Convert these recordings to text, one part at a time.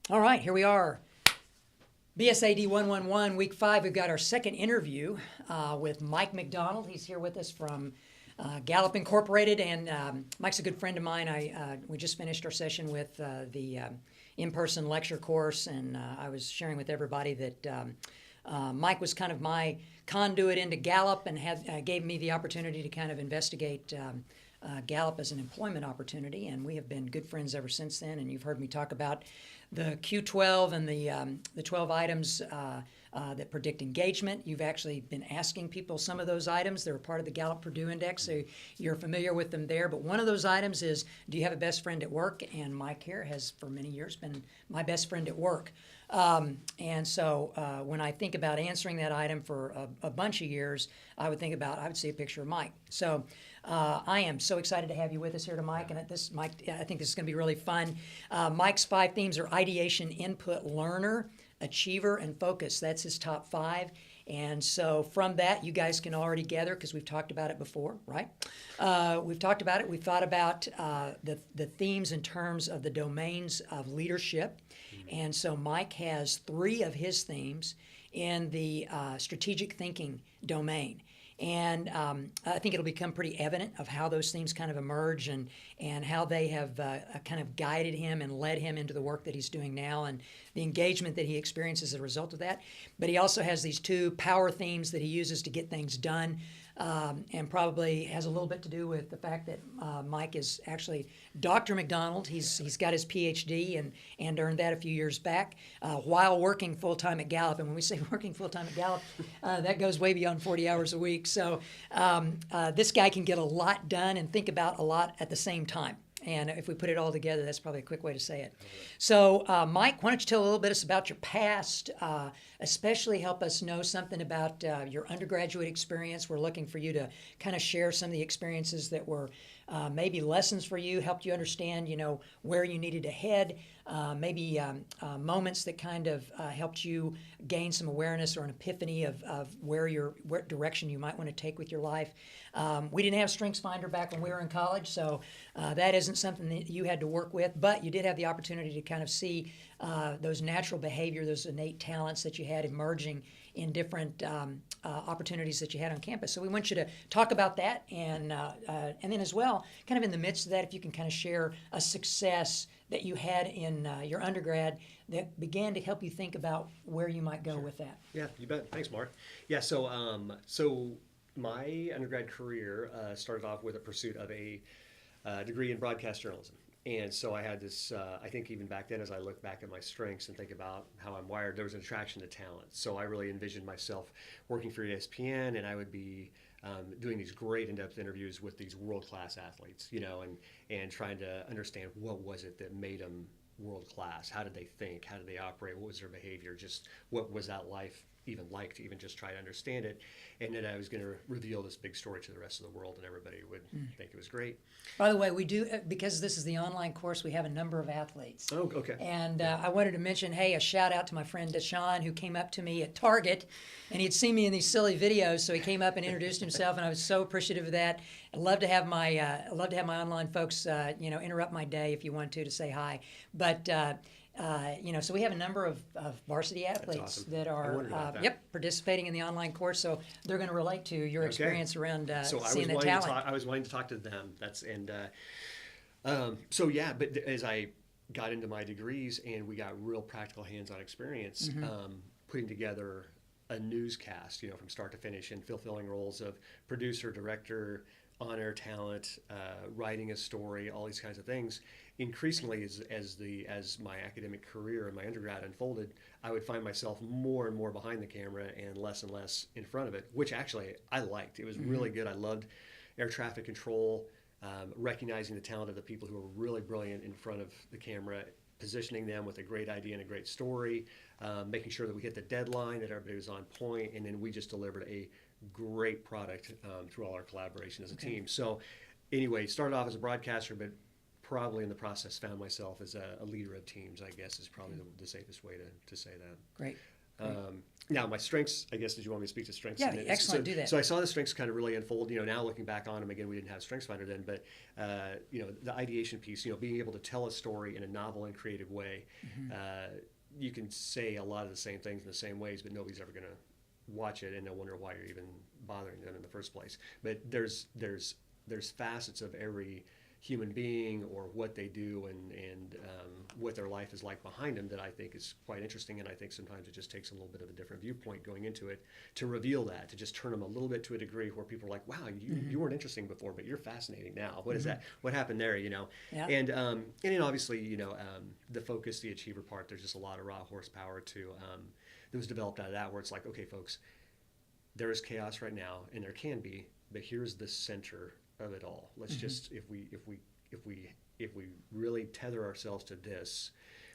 All right, here we are. BSAD 111, week 5. We've got our second interview with Mike McDonald. He's here with us from Gallup Incorporated, and Mike's a good friend of mine. We just finished our session with the in-person lecture course, and I was sharing with everybody that Mike was kind of my conduit into Gallup and gave me the opportunity to kind of investigate Gallup as an employment opportunity, and we have been good friends ever since then. And you've heard me talk about the Q12 and the 12 items that predict engagement. You've actually been asking people some of those items. They're a part of the Gallup Purdue Index, so you're familiar with them there. But one of those items is, do you have a best friend at work? And Mike here has, for many years, been my best friend at work. And so when I think about answering that item for a bunch of years, I would see a picture of Mike. So I am so excited to have you with us here to Mike. And Mike, I think this is going to be really fun. Mike's 5 themes are ideation, input, learner, achiever, and focus. That's his top 5. And so from that, you guys can already gather, because we've talked about it before, right? We've talked about it. We've thought about the themes in terms of the domains of leadership. And so Mike has 3 of his themes in the strategic thinking domain. And I think it'll become pretty evident of how those themes kind of emerge and how they have kind of guided him and led him into the work that he's doing now and the engagement that he experiences as a result of that. But he also has these 2 power themes that he uses to get things done, and probably has a little bit to do with the fact that Mike is actually Dr. McDonald. He's got his PhD and earned that a few years back while working full-time at Gallup. And when we say working full-time at Gallup, that goes way beyond 40 hours a week. So this guy can get a lot done and think about a lot at the same time. And if we put it all together, that's probably a quick way to say it. So, Mike, why don't you tell a little bit about your past, especially help us know something about your undergraduate experience. We're looking for you to kind of share some of the experiences that were maybe lessons for you, helped you understand, where you needed to head, maybe moments that kind of helped you gain some awareness or an epiphany of what direction you might want to take with your life. We didn't have StrengthsFinder back when we were in college, so that isn't something that you had to work with, but you did have the opportunity to kind of see those natural behavior, those innate talents that you had emerging in different opportunities that you had on campus. So we want you to talk about that, and then as well, kind of in the midst of that, if you can kind of share a success that you had in your undergrad that began to help you think about where you might go with that. Yeah, you bet. Thanks, Mark. Yeah, so my undergrad career started off with a pursuit of a degree in broadcast journalism. And so I had this, I think even back then, as I look back at my strengths and think about how I'm wired, there was an attraction to talent. So I really envisioned myself working for ESPN, and I would be doing these great in-depth interviews with these world-class athletes, and trying to understand what was it that made them world-class. How did they think? How did they operate? What was their behavior? Just what was that life even like to even just try to understand it? And then I was going to reveal this big story to the rest of the world, and everybody would think it was great. By the way, we do, because this is the online course, we have a number of athletes. Oh, okay. And I wanted to mention, a shout out to my friend Deshaun, who came up to me at Target, and he'd seen me in these silly videos, so he came up and introduced himself, and I was so appreciative of that. I'd love to have my online folks, interrupt my day if you want to say hi. But so we have a number of varsity athletes awesome. that are participating in the online course, so they're going to relate to your experience around seeing the talent. I was wanting to talk to them. But as I got into my degrees and we got real practical hands-on experience, putting together a newscast, from start to finish, and fulfilling roles of producer, director, on-air talent, writing a story, all these kinds of things. Increasingly, as my academic career and my undergrad unfolded, I would find myself more and more behind the camera and less in front of it, which actually I liked. It was really good. I loved air traffic control, recognizing the talent of the people who were really brilliant in front of the camera, positioning them with a great idea and a great story, making sure that we hit the deadline, that everybody was on point, and then we just delivered a great product through all our collaboration as a team. So anyway, started off as a broadcaster, but probably in the process found myself as a leader of teams, I guess, is probably the safest way to say that. Great. Now, my strengths, I guess, did you want me to speak to strengths? Yeah, excellent. Do that. So I saw the strengths kind of really unfold. Now looking back on them again, we didn't have StrengthsFinder then, but the ideation piece, being able to tell a story in a novel and creative way. You can say a lot of the same things in the same ways, but nobody's ever going to watch it and they'll wonder why you're even bothering them in the first place. But there's facets of every human being or what they do and what their life is like behind them that I think is quite interesting, and I think sometimes it just takes a little bit of a different viewpoint going into it to reveal that, to just turn them a little bit to a degree where people are like, wow, you weren't interesting before, but you're fascinating now. What is that? What happened there? Yeah. And then obviously the focus, the achiever part, there's just a lot of raw horsepower that was developed out of that, where it's like, okay, folks, there is chaos right now, and there can be, but here's the center of it all. Let's just if we really tether ourselves to this,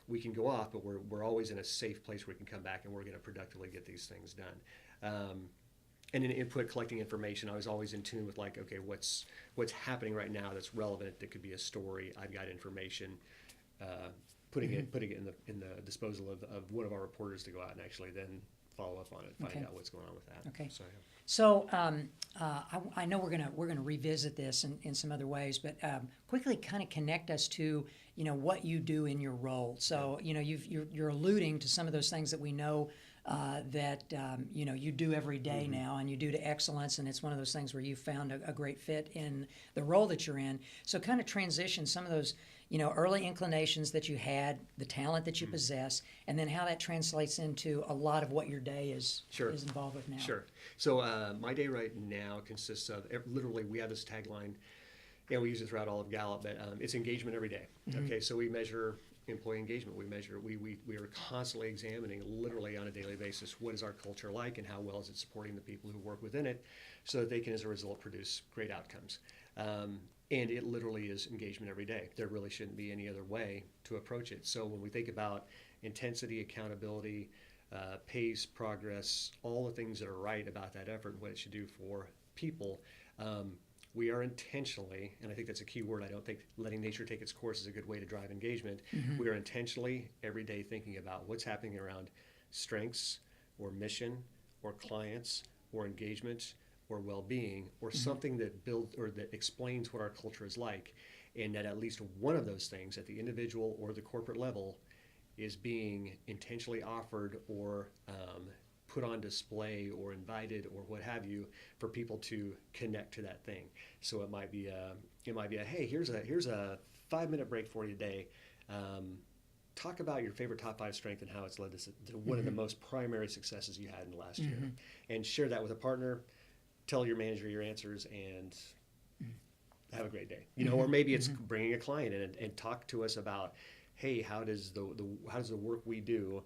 we can go off, but we're always in a safe place where we can come back and we're going to productively get these things done. And in input, collecting information, I was always in tune with like, okay, what's happening right now that's relevant, that could be a story. I've got information. Putting it in the disposal of one of our reporters to go out and actually then follow up on it, find out what's going on with that. Okay. So I know we're gonna revisit this in some other ways, but quickly kind of connect us to what you do in your role. So you're alluding to some of those things that we know that you do every day now, and you do to excellence, and it's one of those things where you found a great fit in the role that you're in. So kind of transition some of those early inclinations that you had, the talent that you possess, and then how that translates into a lot of what your day is involved with now. Sure. So my day right now consists of literally, we have this tagline, and we use it throughout all of Gallup, but it's engagement every day. Okay, so we measure employee engagement. We are constantly examining, literally on a daily basis, what is our culture like and how well is it supporting the people who work within it, so that they can, as a result, produce great outcomes. And it literally is engagement every day. There really shouldn't be any other way to approach it. So when we think about intensity, accountability, pace, progress, all the things that are right about that effort and what it should do for people, we are intentionally, and I think that's a key word, I don't think letting nature take its course is a good way to drive engagement. We are intentionally every day thinking about what's happening around strengths or mission or clients or engagement or well-being or something that builds or that explains what our culture is like, and that at least one of those things at the individual or the corporate level is being intentionally offered or put on display or invited or what have you for people to connect to that thing. So it might be a hey, here's a 5-minute break for you today. Talk about your favorite top 5 strength and how it's led to one of the most primary successes you had in the last year, and share that with a partner. Tell your manager your answers and have a great day. Or maybe it's bringing a client in and talk to us about, hey, how does the work we do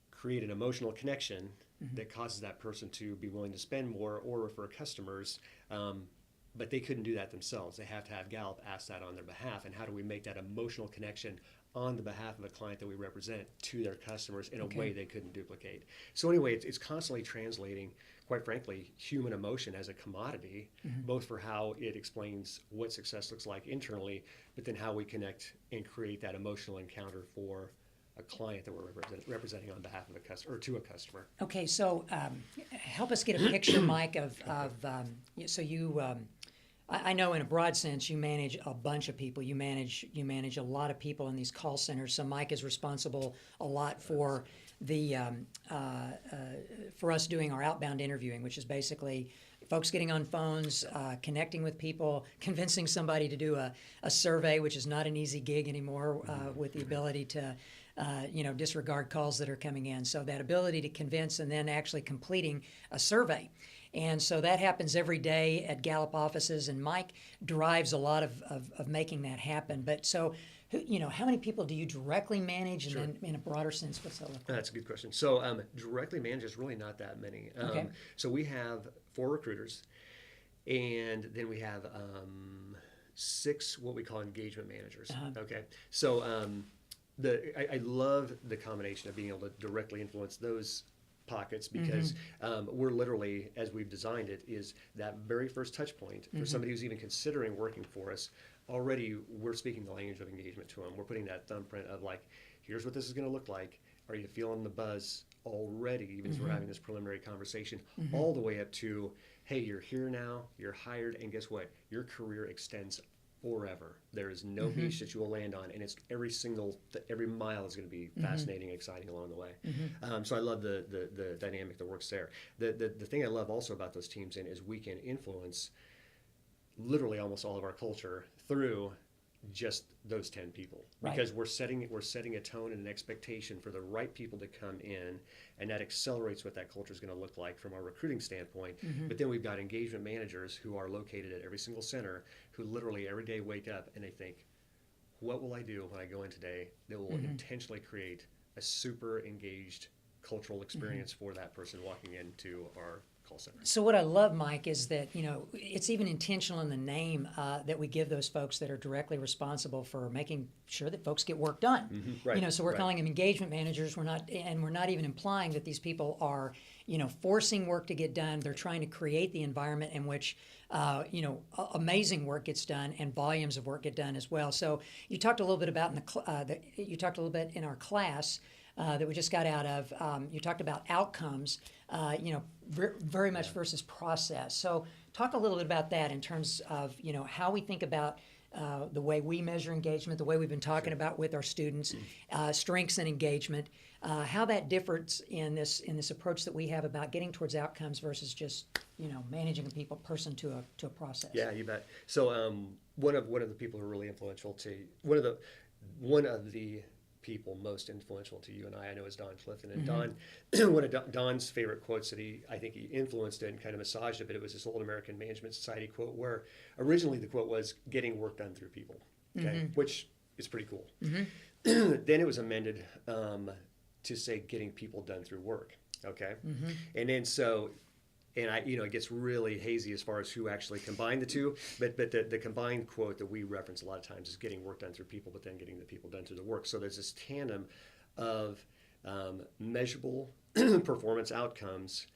create an emotional connection that causes that person to be willing to spend more or refer customers, but they couldn't do that themselves. They have to have Gallup ask that on their behalf. And how do we make that emotional connection on the behalf of a client that we represent to their customers in a way they couldn't duplicate? So anyway, it's constantly translating, quite frankly, human emotion as a commodity, both for how it explains what success looks like internally, but then how we connect and create that emotional encounter for a client that we're representing on behalf of a customer or to a customer. Okay, so help us get a picture, Mike, of so you. I know in a broad sense you manage a bunch of people. You manage a lot of people in these call centers. So Mike is responsible a lot for the for us doing our outbound interviewing, which is basically folks getting on phones, connecting with people, convincing somebody to do a survey, which is not an easy gig anymore, with the ability to disregard calls that are coming in. So that ability to convince and then actually completing a survey. And so that happens every day at Gallup offices, and Mike drives a lot of making that happen. But so, how many people do you directly manage, and then in a broader sense, what's that look like? That's a good question. So directly manage is really not that many. So we have 4 recruiters, and then we have 6 what we call engagement managers. Okay, so I love the combination of being able to directly influence those pockets, because we're literally, as we've designed it, is that very first touch point for somebody who's even considering working for us. Already we're speaking the language of engagement to them. We're putting that thumbprint of like, here's what this is going to look like. Are you feeling the buzz already, even as we're having this preliminary conversation, all the way up to, hey, you're here now, you're hired, and guess what? Your career extends forever. There is no beach that you will land on, and it's every mile is going to be fascinating, exciting along the way. So I love the dynamic that works there. The thing I love also about those teams is we can influence literally almost all of our culture through just those 10 people, because we're setting a tone and an expectation for the right people to come in, and that accelerates what that culture is going to look like from our recruiting standpoint. But then we've got engagement managers who are located at every single center, who literally every day wake up and they think, what will I do when I go in today that will intentionally create a super engaged cultural experience for that person walking into our call center. So what I love, Mike, is that, it's even intentional in the name that we give those folks that are directly responsible for making sure that folks get work done. Right. So we're calling them engagement managers. We're not even implying that these people are, forcing work to get done. They're trying to create the environment in which, amazing work gets done and volumes of work get done as well. So you talked a little bit about you talked a little bit in our class that we just got out of. You talked about outcomes, very much versus process. So talk a little bit about that in terms of, how we think about the way we measure engagement, the way we've been talking about with our students, strengths and engagement, how that differs in this approach that we have about getting towards outcomes versus just, managing a person to a process. Yeah, you bet. So one of the people who are really influential to one of the people most influential to you and I know is Don Clifton. And Don, one of Don's favorite quotes that I think he influenced it and kind of massaged it, but it was this old American Management Society quote where originally the quote was getting work done through people, which is pretty cool. Then it was amended to say getting people done through work, and then it gets really hazy as far as who actually combined the two, but the combined quote that we reference a lot of times is getting work done through people, but then getting the people done through the work. So there's this tandem of measurable performance outcomes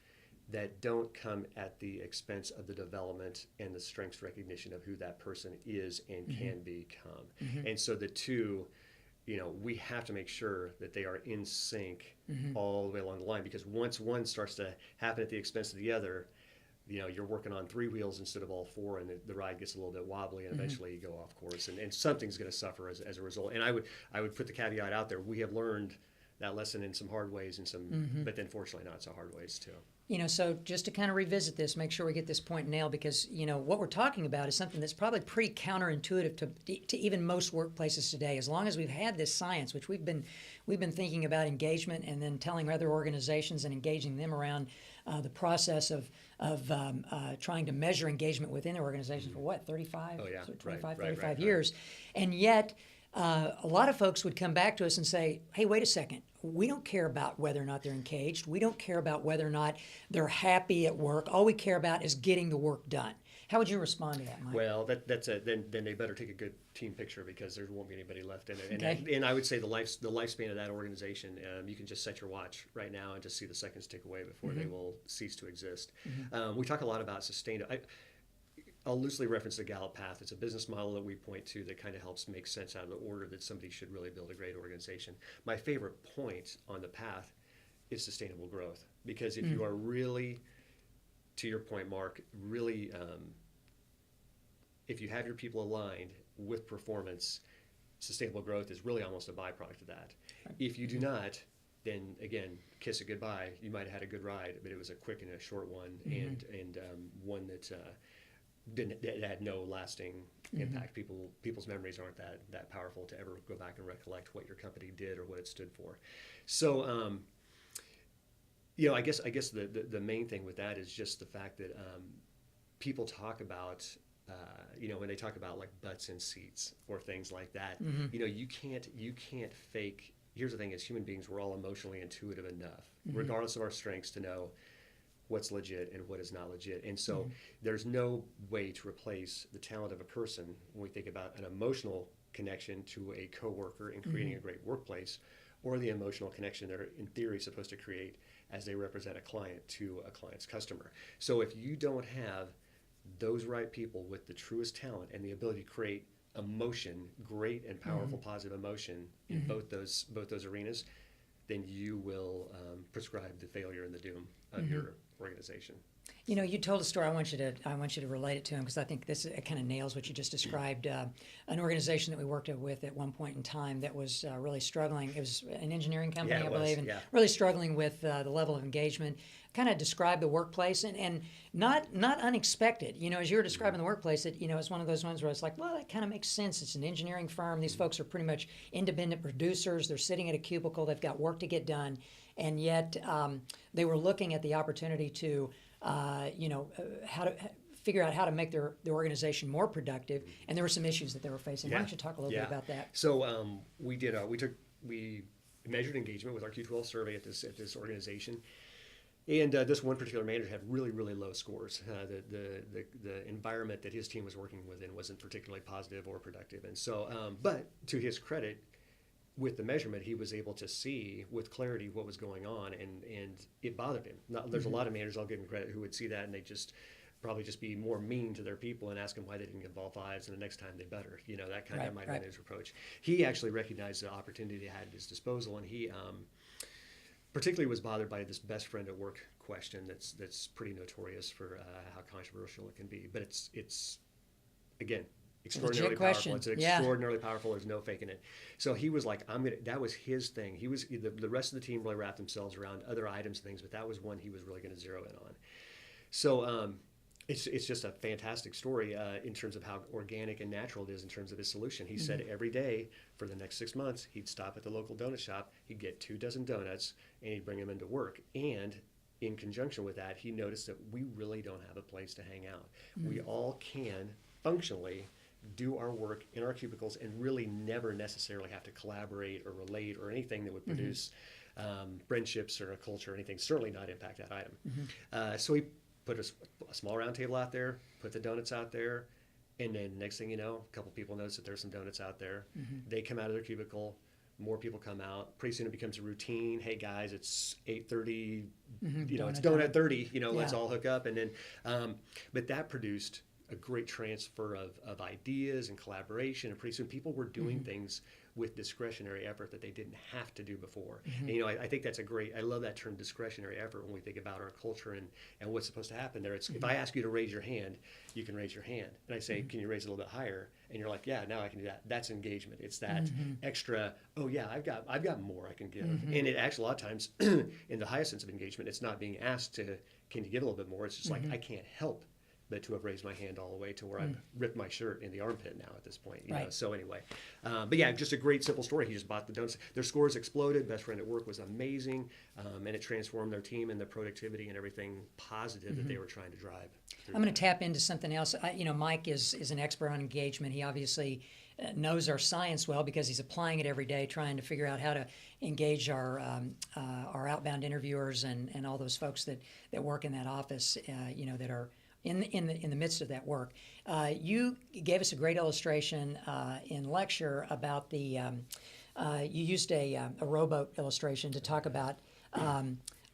that don't come at the expense of the development and the strengths recognition of who that person is and can become. And so the two, we have to make sure that they are in sync all the way along the line, because once one starts to happen at the expense of the other, you're working on three wheels instead of all four, and the ride gets a little bit wobbly, and eventually you go off course, and something's going to suffer as a result. And I would put the caveat out there: we have learned that lesson in some hard ways, and but then fortunately not so hard ways too. So just to kind of revisit this, make sure we get this point nailed, because, what we're talking about is something that's probably pretty counterintuitive to even most workplaces today. As long as we've had this science, which we've been thinking about engagement and then telling other organizations and engaging them around the process of trying to measure engagement within the organization for 35? Oh, yeah. So 25, Right, 35 years. And yet, a lot of folks would come back to us and say, hey, wait a second. We don't care about whether or not they're engaged. We don't care about whether or not they're happy at work. All we care about is getting the work done. How would you respond to that, Mike? Well, then they better take a good team picture, because there won't be anybody left in it. And I would say the lifespan of that organization, you can just set your watch right now and just see the seconds tick away before they will cease to exist. We talk a lot about sustainability. I'll loosely reference the Gallup path. It's a business model that we point to that kind of helps make sense out of the order that somebody should really build a great organization. My favorite point on the path is sustainable growth, because if you are really, to your point, Mark, really, if you have your people aligned with performance, sustainable growth is really almost a byproduct of that. If you do not, then again, kiss it goodbye. You might have had a good ride, but it was a quick and a short one, and one that that had no lasting impact. People's memories aren't that powerful to ever go back and recollect what your company did or what it stood for. So I guess the main thing with that is just the fact that people talk about when they talk about like butts in seats or things like that. You can't fake. Here's the thing: as human beings, we're all emotionally intuitive enough, regardless of our strengths, to know what's legit and what is not legit. And so there's no way to replace the talent of a person when we think about an emotional connection to a coworker and creating a great workplace, or the emotional connection they're in theory supposed to create as they represent a client to a client's customer. So if you don't have those right people with the truest talent and the ability to create emotion, great and powerful positive emotion in both those arenas, then you will prescribe the failure and the doom of your organization. You know, you told a story. I want you to relate it to him because I think this it kind of nails what you just described. An organization that we worked with at one point in time that was really struggling. It was an engineering company, I believe, and really struggling with the level of engagement. Kind of described the workplace and not unexpected. You know, as you were describing the workplace, it's one of those ones where it's like, well, that kind of makes sense. It's an engineering firm. These folks are pretty much independent producers. They're sitting at a cubicle. They've got work to get done, and yet they were looking at the opportunity to how to figure out how to make their organization more productive, and there were some issues that they were facing. Why don't you talk a little bit about that? So we measured engagement with our Q12 survey at this organization, and this one particular manager had really low scores. The environment that his team was working within wasn't particularly positive or productive, and so but to his credit, with the measurement, he was able to see with clarity what was going on, and it bothered him. There's a lot of managers, I'll give him credit, who would see that and they probably just be more mean to their people and ask them why they didn't get involved fives, and the next time they better. You know, that kind of might have been his approach. He actually recognized the opportunity he had at his disposal, and he particularly was bothered by this best friend at work question that's pretty notorious for how controversial it can be. But it's again, extraordinarily powerful. It's extraordinarily powerful. There's no faking it. So he was like, that was his thing. He was the rest of the team really wrapped themselves around other items and things, but that was one he was really going to zero in on. So it's just a fantastic story in terms of how organic and natural it is in terms of his solution. He said every day for the next 6 months, he'd stop at the local donut shop, he'd get 24 donuts, and he'd bring them into work. And in conjunction with that, he noticed that we really don't have a place to hang out. We all can functionally do our work in our cubicles and really never necessarily have to collaborate or relate or anything that would produce friendships or a culture or anything, certainly not impact that item. So he put a small round table out there, put the donuts out there, and then next thing you know, a couple people notice that there's some donuts out there. They come out of their cubicle, more people come out. Pretty soon it becomes a routine. Hey guys, it's 8:30, it's donut 30, let's all hook up. And then, but that produced a great transfer of ideas and collaboration, and pretty soon people were doing things with discretionary effort that they didn't have to do before. And I think that's I love that term, discretionary effort, when we think about our culture and what's supposed to happen there. It's if I ask you to raise your hand, you can raise your hand, and I say, can you raise it a little bit higher? And you're like, yeah, now I can do that. That's engagement. It's that extra, oh yeah, I've got more I can give. And it actually, a lot of times in the highest sense of engagement, it's not being asked to, can you give a little bit more? It's just like, I can't help but to have raised my hand all the way to where I've ripped my shirt in the armpit now at this point. You know? So anyway, but yeah, just a great simple story. He just bought the donuts. Their scores exploded. Best friend at work was amazing, and it transformed their team and their productivity and everything positive that they were trying to drive. I'm going to tap into something else. Mike is an expert on engagement. He obviously knows our science well because he's applying it every day, trying to figure out how to engage our outbound interviewers and all those folks that work in that office, that are in the midst of that work. You gave us a great illustration in lecture about the you used a rowboat illustration to talk about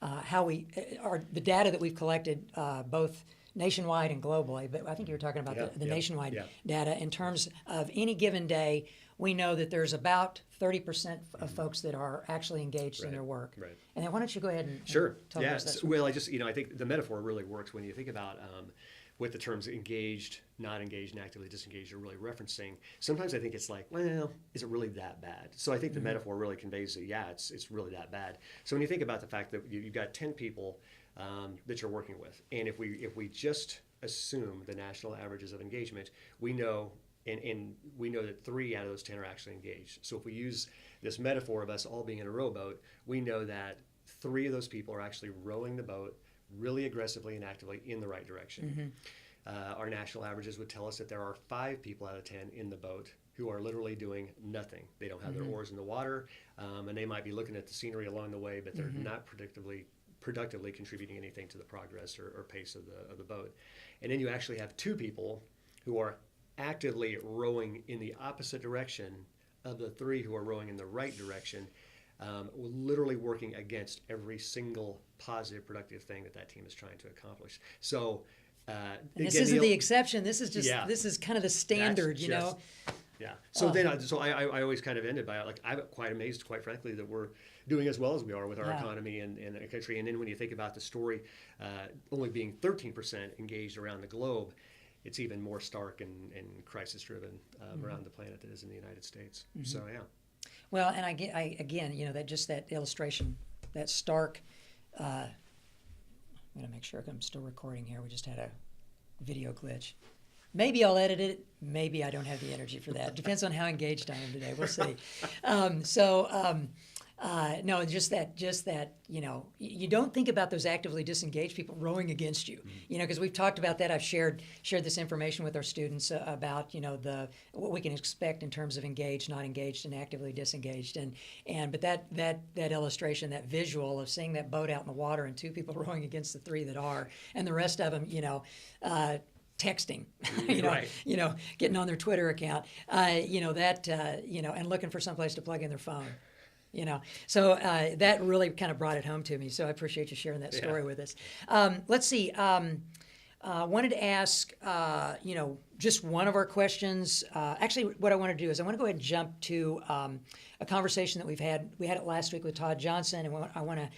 how the data that we've collected both nationwide and globally, but I think you were talking about the nationwide data in terms of any given day. We know that there's about 30% of folks that are actually engaged in their work. Right. And then why don't you go ahead and talk about that? Well, I think the metaphor really works when you think about what the terms engaged, not engaged, and actively disengaged are really referencing. Sometimes I think it's like, well, is it really that bad? So I think the metaphor really conveys that, it's really that bad. So when you think about the fact that you've got 10 people that you're working with, and if we just assume the national averages of engagement, we know and we know that 3 out of those 10 are actually engaged. So if we use this metaphor of us all being in a rowboat, we know that 3 of those people are actually rowing the boat really aggressively and actively in the right direction. Our national averages would tell us that there are 5 people out of 10 in the boat who are literally doing nothing. They don't have their oars in the water, and they might be looking at the scenery along the way, but they're not productively contributing anything to the progress or pace of the boat. And then you actually have 2 people who are actively rowing in the opposite direction of the 3 who are rowing in the right direction, literally working against every single positive, productive thing that team is trying to accomplish. So this isn't the exception. This is just this is kind of the standard, Yeah. So I always kind of ended by like, I'm quite amazed, quite frankly, that we're doing as well as we are with our economy and the country. And then when you think about the story, only being 13% engaged around the globe, it's even more stark and crisis-driven around the planet than it is in the United States. So yeah. Well, and I again, that illustration, that stark. I'm gonna make sure I'm still recording here. We just had a video glitch. Maybe I'll edit it. Maybe I don't have the energy for that. Depends on how engaged I am today. We'll see. No, just that, you don't think about those actively disengaged people rowing against you, because we've talked about that. I've shared this information with our students about, what we can expect in terms of engaged, not engaged, and actively disengaged. But that illustration, that visual of seeing that boat out in the water and two people rowing against the three that are, and the rest of them, texting, Right. getting on their Twitter account, and looking for someplace to plug in their phone. So that really kind of brought it home to me. So I appreciate you sharing that story with us. Let's see. Wanted to ask, just one of our questions. Actually, what I want to do is I want to go ahead and jump to a conversation that we had it last week with Todd Johnson, and I want to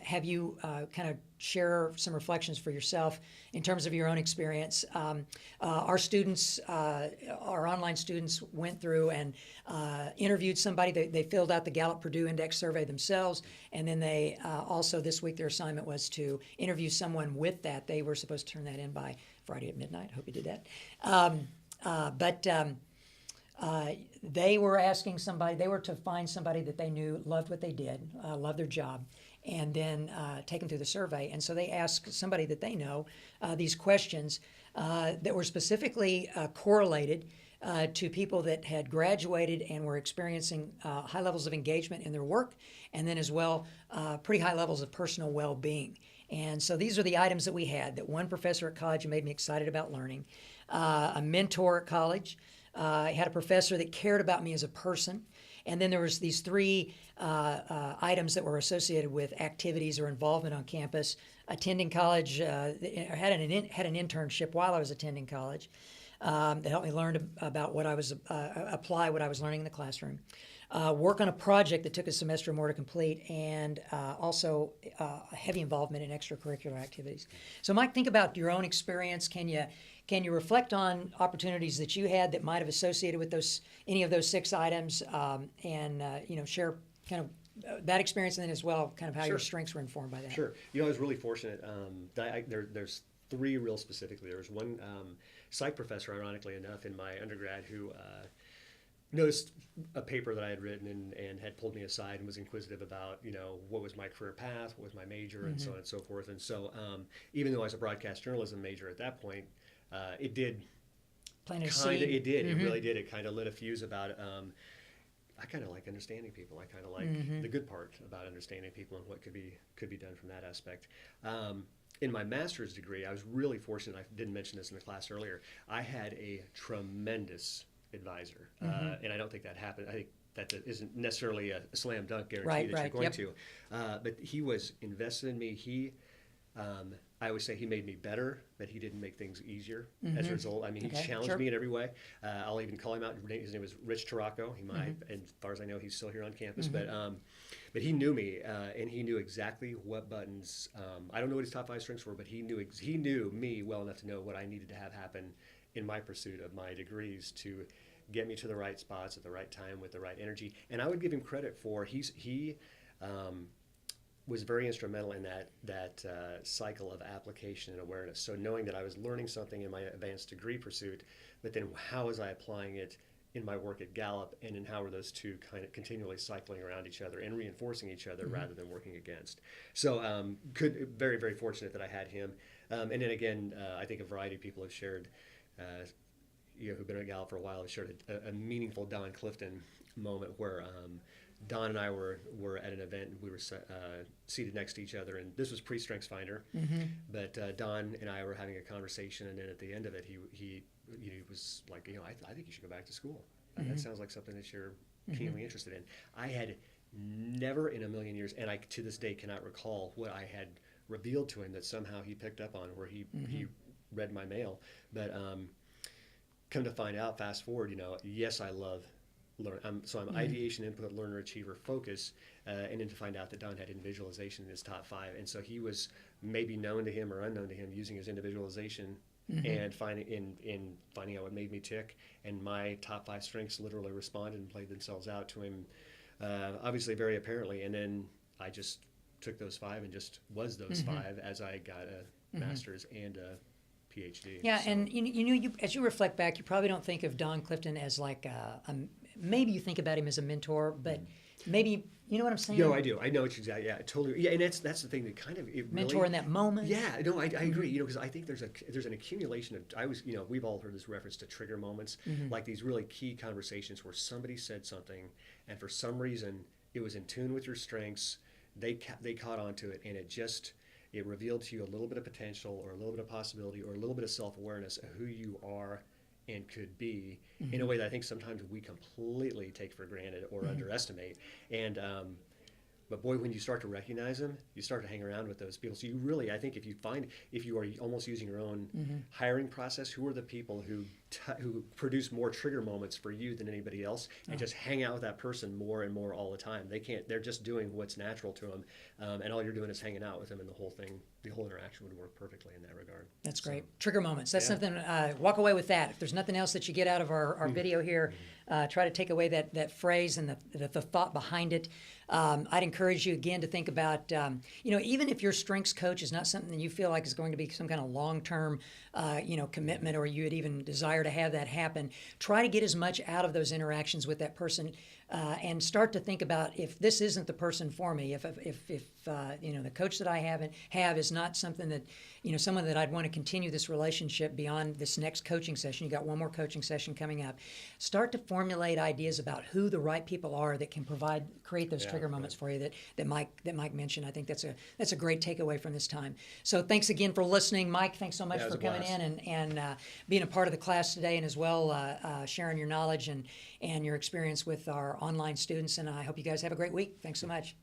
have you kind of share some reflections for yourself in terms of your own experience. Our students, our online students, went through and interviewed somebody. They filled out the Gallup-Purdue Index survey themselves, and then they also this week their assignment was to interview someone with that. They were supposed to turn that in by Friday at midnight. I hope you did that. They were asking somebody. They were to find somebody that they knew loved what they did, loved their job, and then take them through the survey. And so they asked somebody that they know these questions that were specifically correlated to people that had graduated and were experiencing high levels of engagement in their work, and then as well pretty high levels of personal well-being. And so these are the items that we had. That one professor at college who made me excited about learning, a mentor at college. I had a professor that cared about me as a person. And then there was these three items that were associated with activities or involvement on campus. Attending college, had an internship while I was attending college that helped me learn about apply what I was learning in the classroom. Work on a project that took a semester or more to complete, and also heavy involvement in extracurricular activities. So, Mike, think about your own experience. Can you reflect on opportunities that you had that might have associated with any of those 6 items, and share kind of that experience, and then as well kind of how your strengths were informed by that? Sure. I was really fortunate. There's 3 real specifically. There was one psych professor, ironically enough, in my undergrad who noticed a paper that I had written and had pulled me aside and was inquisitive about, what was my career path, what was my major, and so on and so forth. And so even though I was a broadcast journalism major at that point, it did planted a seed. It did. It really did. It kind of lit a fuse about I kind of like understanding people. I kind of like the good part about understanding people and what could be done from that aspect. In my master's degree, I was really fortunate. I didn't mention this in the class earlier. I had a tremendous advisor, and I don't think that happened. I think that isn't necessarily a slam dunk guarantee that you're going to. But he was invested in me. I always say he made me better, but he didn't make things easier as a result. I mean, he challenged me in every way. I'll even call him out. His name was Rich Taracco. He might, and as far as I know, he's still here on campus. But he knew me, and he knew exactly what buttons. I don't know what his top 5 strengths were, but he knew me well enough to know what I needed to have happen in my pursuit of my degrees to get me to the right spots at the right time with the right energy. And I would give him credit for he was very instrumental in that cycle of application and awareness. So knowing that I was learning something in my advanced degree pursuit, but then how was I applying it in my work at Gallup, and in how were those two kind of continually cycling around each other and reinforcing each other rather than working against. So very, very fortunate that I had him. And then again, I think a variety of people have shared, who've been at Gallup for a while, have shared a meaningful Don Clifton moment where Don and I were at an event, and we were seated next to each other, and this was pre-Strengths Finder, but Don and I were having a conversation, and then at the end of it, he was like, I think you should go back to school. That sounds like something that you're keenly interested in. I had never in a million years, and I to this day cannot recall what I had revealed to him that somehow he picked up on, where he read my mail, but come to find out, fast forward, yes, I love learn. I'm ideation, input, learner, achiever, focus, and then to find out that Don had visualization in his top 5, and so he was maybe known to him or unknown to him using his individualization and finding out what made me tick, and my top 5 strengths literally responded and played themselves out to him, obviously very apparently, and then I just took those 5 and just was those 5 as I got a master's and a PhD. Yeah, so. And you as you reflect back, you probably don't think of Don Clifton as like maybe you think about him as a mentor, but maybe you know what I'm saying. No, I do. I know what exactly. Yeah, totally. Yeah, and that's the thing that kind of mentor really, in that moment. Yeah, no, I agree. Because I think there's an accumulation of we've all heard this reference to trigger moments, like these really key conversations where somebody said something, and for some reason it was in tune with your strengths. They caught onto it, and it revealed to you a little bit of potential or a little bit of possibility or a little bit of self-awareness of who you are and could be in a way that I think sometimes we completely take for granted or underestimate. And but boy, when you start to recognize them, you start to hang around with those people. So you really, I think if you are almost using your own hiring process, who are the people who produce more trigger moments for you than anybody else, and just hang out with that person more and more all the time. They're just doing what's natural to them, and all you're doing is hanging out with them, and the whole interaction would work perfectly in that regard. That's great. Trigger moments. That's something, walk away with that. If there's nothing else that you get out of our video here, try to take away that phrase and the thought behind it. I'd encourage you again to think about, even if your strengths coach is not something that you feel like is going to be some kind of long-term, commitment, or you would even desire to have that happen, try to get as much out of those interactions with that person, and start to think about, if this isn't the person for me, if the coach that I have is not something that, someone that I'd want to continue this relationship beyond this next coaching session. You got one more coaching session coming up. Start to formulate ideas about who the right people are that can create those trigger moments for you that Mike mentioned. I think that's a great takeaway from this time. So thanks again for listening, Mike. Thanks so much for coming in and being a part of the class today, and as well sharing your knowledge and your experience with our online students. And I hope you guys have a great week. Thanks so much.